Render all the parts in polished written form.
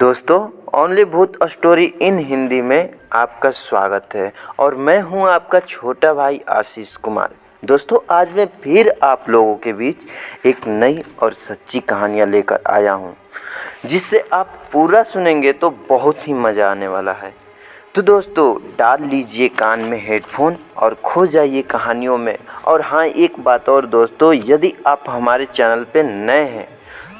दोस्तों, ओनली भूत story in Hindi में आपका स्वागत है और मैं हूं आपका छोटा भाई आशीष कुमार। दोस्तों, आज मैं फिर आप लोगों के बीच एक नई और सच्ची कहानियां लेकर आया हूं, जिससे आप पूरा सुनेंगे तो बहुत ही मज़ा आने वाला है। तो दोस्तों, डाल लीजिए कान में हेडफोन और खो जाइए कहानियों में। और हाँ, एक बात और दोस्तों, यदि आप हमारे चैनल पे नए हैं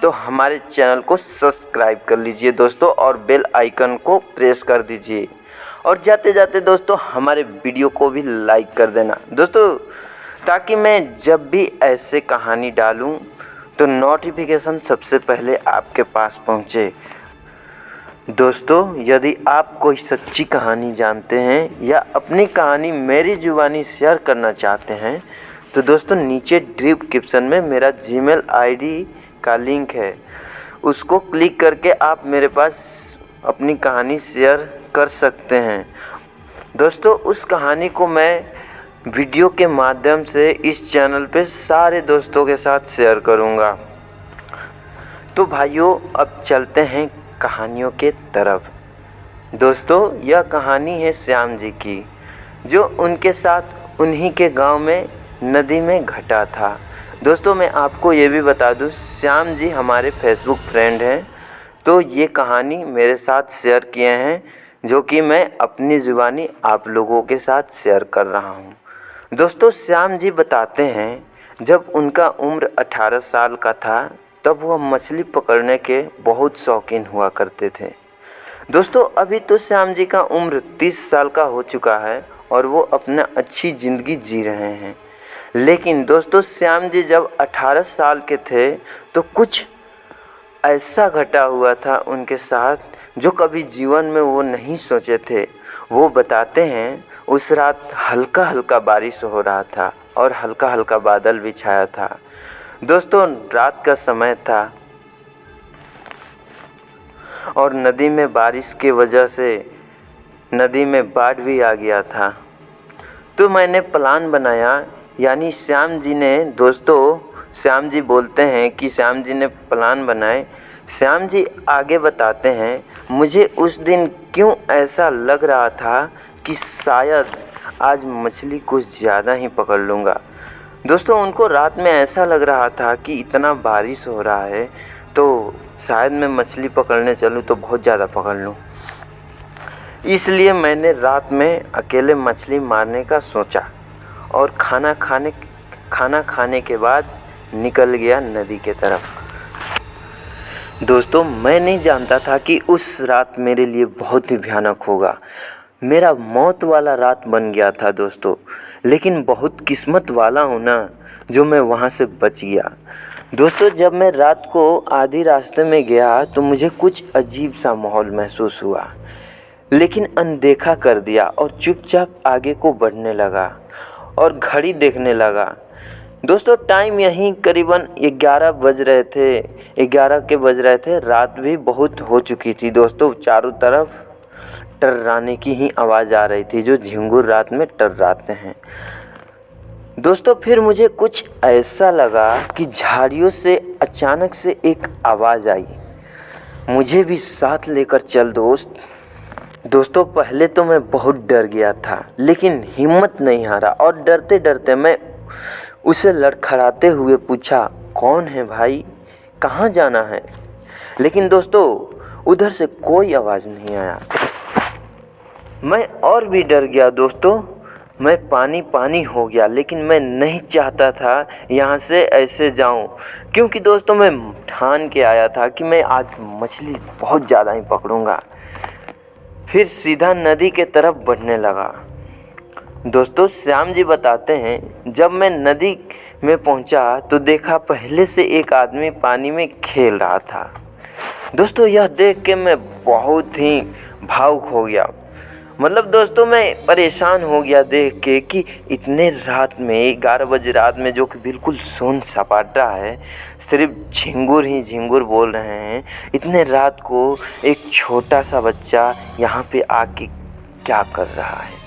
तो हमारे चैनल को सब्सक्राइब कर लीजिए दोस्तों, और बेल आइकन को प्रेस कर दीजिए। और जाते जाते दोस्तों, हमारे वीडियो को भी लाइक कर देना दोस्तों, ताकि मैं जब भी ऐसे कहानी डालूं तो नोटिफिकेशन सबसे पहले आपके पास पहुंचे। दोस्तों, यदि आप कोई सच्ची कहानी जानते हैं या अपनी कहानी मेरी ज़ुबानी शेयर करना चाहते हैं तो दोस्तों, नीचे डिस्क्रिप्शन में मेरा जीमेल आईडी का लिंक है, उसको क्लिक करके आप मेरे पास अपनी कहानी शेयर कर सकते हैं। दोस्तों, उस कहानी को मैं वीडियो के माध्यम से इस चैनल पे सारे दोस्तों के साथ शेयर करूँगा। तो भाइयों, अब चलते हैं कहानियों के तरफ। दोस्तों, यह कहानी है श्याम जी की, जो उनके साथ उन्हीं के गांव में नदी में घटा था। दोस्तों, मैं आपको ये भी बता दूं, श्याम जी हमारे फेसबुक फ्रेंड हैं, तो ये कहानी मेरे साथ शेयर किए हैं, जो कि मैं अपनी ज़ुबानी आप लोगों के साथ शेयर कर रहा हूँ। दोस्तों, श्याम जी बताते हैं, जब उनका उम्र 18 साल का था तब वह मछली पकड़ने के बहुत शौकीन हुआ करते थे। दोस्तों, अभी तो श्याम जी का उम्र 30 साल का हो चुका है और वो अपना अच्छी ज़िंदगी जी रहे हैं। लेकिन दोस्तों, श्याम जी जब 18 साल के थे तो कुछ ऐसा घटा हुआ था उनके साथ जो कभी जीवन में वो नहीं सोचे थे। वो बताते हैं, उस रात हल्का हल्का बारिश हो रहा था और हल्का हल्का बादल भी छाया था। दोस्तों, रात का समय था और नदी में बारिश की वजह से नदी में बाढ़ भी आ गया था। तो मैंने प्लान बनाया, यानी श्याम जी ने, दोस्तों श्याम जी बोलते हैं कि श्याम जी ने प्लान बनाए। श्याम जी आगे बताते हैं, मुझे उस दिन क्यों ऐसा लग रहा था कि शायद आज मछली कुछ ज़्यादा ही पकड़ लूँगा। दोस्तों, उनको रात में ऐसा लग रहा था कि इतना बारिश हो रहा है तो शायद मैं मछली पकड़ने चलूँ तो बहुत ज़्यादा पकड़ लूँ। इसलिए मैंने रात में अकेले मछली मारने का सोचा और खाना खाने के बाद निकल गया नदी के तरफ। दोस्तों, मैं नहीं जानता था कि उस रात मेरे लिए बहुत ही भयानक होगा। मेरा मौत वाला रात बन गया था दोस्तों, लेकिन बहुत किस्मत वाला हूँ ना जो मैं वहाँ से बच गया। दोस्तों, जब मैं रात को आधी रास्ते में गया तो मुझे कुछ अजीब सा माहौल महसूस हुआ, लेकिन अनदेखा कर दिया और चुपचाप आगे को बढ़ने लगा और घड़ी देखने लगा। दोस्तों, टाइम यहीं करीबन 11 बज रहे थे, 11 के बज रहे थे। रात भी बहुत हो चुकी थी दोस्तों, चारों तरफ टर्राने की ही आवाज़ आ रही थी, जो झिंगुर रात में टर्राते हैं। दोस्तों, फिर मुझे कुछ ऐसा लगा कि झाड़ियों से अचानक से एक आवाज़ आई, मुझे भी साथ लेकर चल दोस्त। दोस्तों, पहले तो मैं बहुत डर गया था, लेकिन हिम्मत नहीं हारा और डरते डरते मैं उसे लड़खड़ाते हुए पूछा, कौन है भाई, कहाँ जाना है? लेकिन दोस्तों, उधर से कोई आवाज़ नहीं आया। मैं और भी डर गया दोस्तों, मैं पानी हो गया, लेकिन मैं नहीं चाहता था यहाँ से ऐसे जाऊँ, क्योंकि दोस्तों मैं ठान के आया था कि मैं आज मछली बहुत ज़्यादा ही पकड़ूँगा। फिर सीधा नदी के तरफ बढ़ने लगा। दोस्तों, श्याम जी बताते हैं, जब मैं नदी में पहुंचा तो देखा पहले से एक आदमी पानी में खेल रहा था। दोस्तों, यह देख के मैं बहुत ही भावुक हो गया। मतलब दोस्तों, मैं परेशान हो गया देख के कि इतने रात में, 11 बजे रात में, जो कि बिल्कुल सुन सपाटा है, सिर्फ झिंगुर ही झिंगुर बोल रहे हैं, इतने रात को एक छोटा सा बच्चा यहाँ पे आके क्या कर रहा है।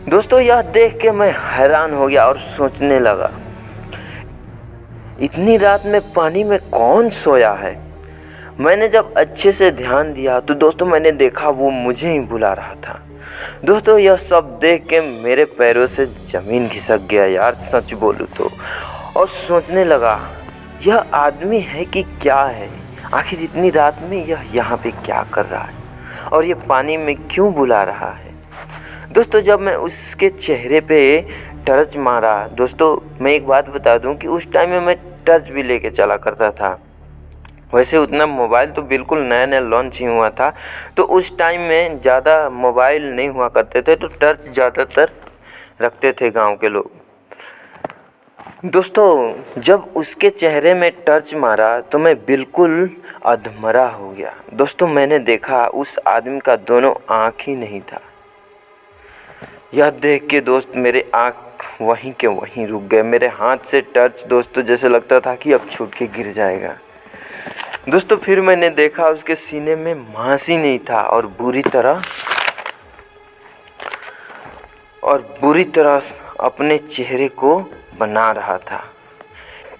दोस्तों, यह देख के मैं हैरान हो गया और सोचने लगा, इतनी रात में पानी में कौन सोया है? मैंने जब अच्छे से ध्यान दिया तो दोस्तों मैंने देखा वो मुझे ही बुला रहा था। दोस्तों यह सब देख के मेरे पैरों से ज़मीन खिसक गया यार, सच बोलूँ तो। और सोचने लगा यह आदमी है कि क्या है, आखिर इतनी रात में यह यहाँ पे क्या कर रहा है और ये पानी में क्यों बुला रहा है। दोस्तों जब मैं उसके चेहरे पे टर्च मारा, दोस्तों मैं एक बात बता दूं कि उस टाइम में मैं टर्च भी लेके चला करता था। वैसे उतना मोबाइल तो बिल्कुल नया नया लॉन्च ही हुआ था, तो उस टाइम में ज़्यादा मोबाइल नहीं हुआ करते थे, तो टर्च ज़्यादातर रखते थे गांव के लोग। दोस्तों जब उसके चेहरे में टर्च मारा तो मैं बिल्कुल अधमरा हो गया। दोस्तों मैंने देखा उस आदमी का दोनों आँख ही नहीं था। यह देख के दोस्त मेरे आँख वहीं के वहीं रुक गए। मेरे हाथ से टर्च दोस्तों जैसे लगता था कि अब छूट के गिर जाएगा। दोस्तों फिर मैंने देखा उसके सीने में मांस ही नहीं था और बुरी तरह अपने चेहरे को बना रहा था।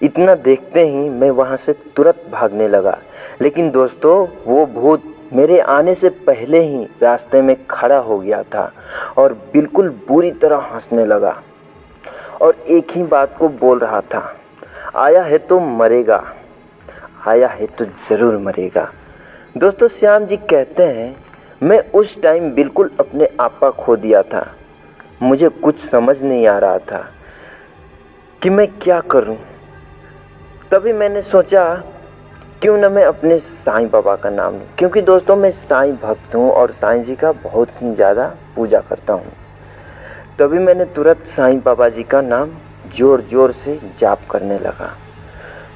इतना देखते ही मैं वहाँ से तुरंत भागने लगा, लेकिन दोस्तों वो भूत मेरे आने से पहले ही रास्ते में खड़ा हो गया था और बिल्कुल बुरी तरह हंसने लगा और एक ही बात को बोल रहा था, आया है तो मरेगा, आया है तो ज़रूर मरेगा। दोस्तों श्याम जी कहते हैं मैं उस टाइम बिल्कुल अपने आपा खो दिया था। मुझे कुछ समझ नहीं आ रहा था कि मैं क्या करूं। तभी मैंने सोचा क्यों ना मैं अपने साईं बाबा का नाम लूं, क्योंकि दोस्तों मैं साईं भक्त हूं और साईं जी का बहुत ही ज़्यादा पूजा करता हूं। तभी मैंने तुरंत साईं बाबा जी का नाम ज़ोर ज़ोर से जाप करने लगा।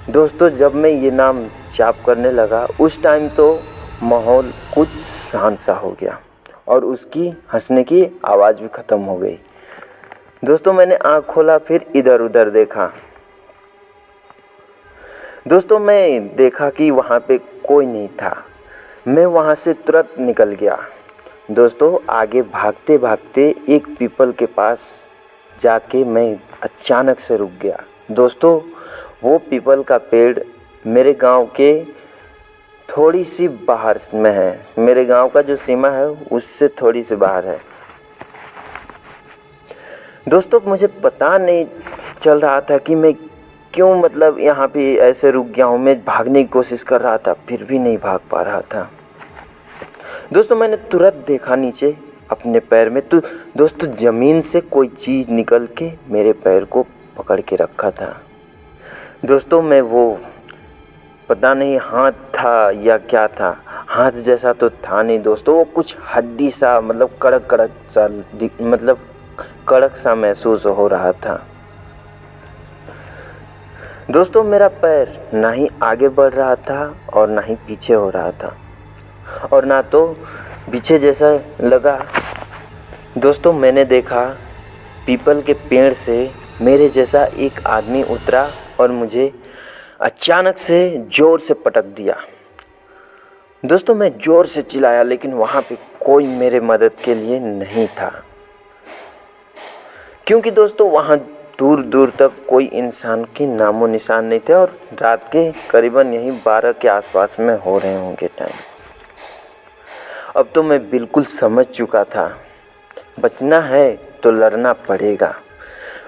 दोस्तों जब मैं ये नाम जाप करने लगा उस टाइम तो माहौल कुछ शांत सा हो गया और उसकी हंसने की आवाज़ भी ख़त्म हो गई। दोस्तों मैंने आँख खोला, फिर इधर उधर देखा। दोस्तों मैं देखा कि वहाँ पे कोई नहीं था। मैं वहाँ से तुरंत निकल गया। दोस्तों आगे भागते भागते एक पीपल के पास जाके मैं अचानक से रुक गया। दोस्तों वो पीपल का पेड़ मेरे गांव के थोड़ी सी बाहर में है। मेरे गांव का जो सीमा है उससे थोड़ी सी बाहर है। दोस्तों मुझे पता नहीं चल रहा था कि मैं क्यों मतलब यहाँ पे ऐसे रुक गया हूँ। मैं भागने की कोशिश कर रहा था फिर भी नहीं भाग पा रहा था। दोस्तों मैंने तुरंत देखा नीचे अपने पैर में, तो दोस्तों ज़मीन से कोई चीज़ निकल के मेरे पैर को पकड़ के रखा था। दोस्तों मैं वो पता नहीं हाथ था या क्या था, हाथ जैसा तो था नहीं दोस्तों, वो कुछ हड्डी सा मतलब कड़क सा महसूस हो रहा था। दोस्तों मेरा पैर ना ही आगे बढ़ रहा था और ना ही पीछे हो रहा था और ना तो पीछे जैसा लगा। दोस्तों मैंने देखा पीपल के पेड़ से मेरे जैसा एक आदमी उतरा और मुझे अचानक से ज़ोर से पटक दिया। दोस्तों मैं ज़ोर से चिल्लाया लेकिन वहाँ पे कोई मेरे मदद के लिए नहीं था, क्योंकि दोस्तों वहाँ दूर दूर तक कोई इंसान की नामो निशान नहीं थे और रात के करीबन यही 12 के आसपास में हो रहे होंगे टाइम। अब तो मैं बिल्कुल समझ चुका था, बचना है तो लड़ना पड़ेगा।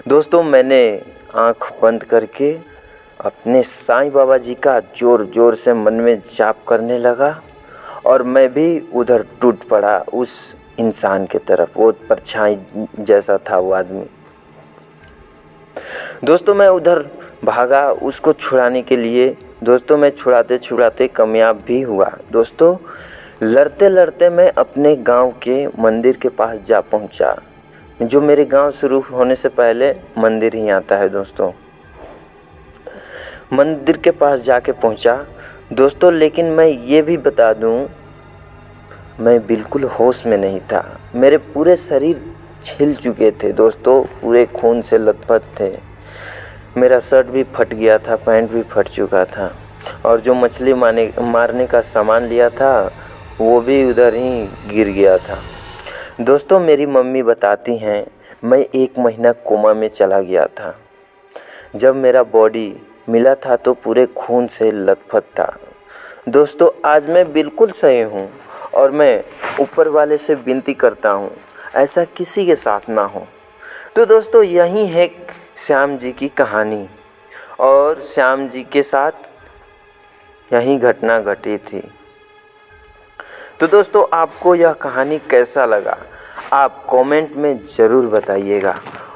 दोस्तों मैंने आँख बंद करके अपने साईं बाबा जी का ज़ोर ज़ोर से मन में जाप करने लगा और मैं भी उधर टूट पड़ा उस इंसान के तरफ। वो परछाई जैसा था वो आदमी। दोस्तों मैं उधर भागा उसको छुड़ाने के लिए। दोस्तों मैं छुड़ाते छुड़ाते कामयाब भी हुआ। दोस्तों लड़ते लड़ते मैं अपने गांव के मंदिर के पास जा पहुंचा। जो मेरे गांव शुरू होने से पहले मंदिर ही आता है दोस्तों। मंदिर के पास जाके पहुंचा दोस्तों, लेकिन मैं ये भी बता दूं मैं बिल्कुल होश में नहीं था। मेरे पूरे शरीर छिल चुके थे दोस्तों, पूरे खून से लथपथ थे। मेरा शर्ट भी फट गया था, पैंट भी फट चुका था और जो मछली मारने का सामान लिया था वो भी उधर ही गिर गया था। दोस्तों मेरी मम्मी बताती हैं मैं 1 महीना कोमा में चला गया था। जब मेरा बॉडी मिला था तो पूरे खून से लथपथ था। दोस्तों आज मैं बिल्कुल सही हूँ और मैं ऊपर वाले से विनती करता हूँ ऐसा किसी के साथ ना हो। तो दोस्तों यही है श्याम जी की कहानी और श्याम जी के साथ यही घटना घटी थी। तो दोस्तों आपको यह कहानी कैसा लगा आप कमेंट में ज़रूर बताइएगा।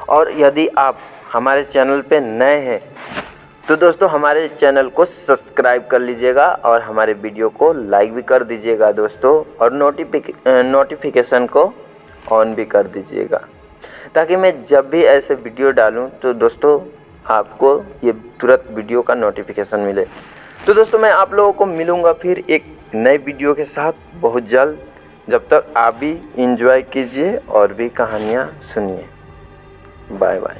और यदि आप हमारे चैनल पे नए हैं तो दोस्तों हमारे चैनल को सब्सक्राइब कर लीजिएगा और हमारे वीडियो को लाइक भी कर दीजिएगा दोस्तों, और नोटिफिकेशन को ऑन भी कर दीजिएगा ताकि मैं जब भी ऐसे वीडियो डालूं तो दोस्तों आपको ये तुरंत वीडियो का नोटिफिकेशन मिले। तो दोस्तों मैं आप लोगों को मिलूँगा फिर एक नए वीडियो के साथ बहुत जल्द। जब तक आप भी एंजॉय कीजिए और भी कहानियाँ सुनिए। Bye bye.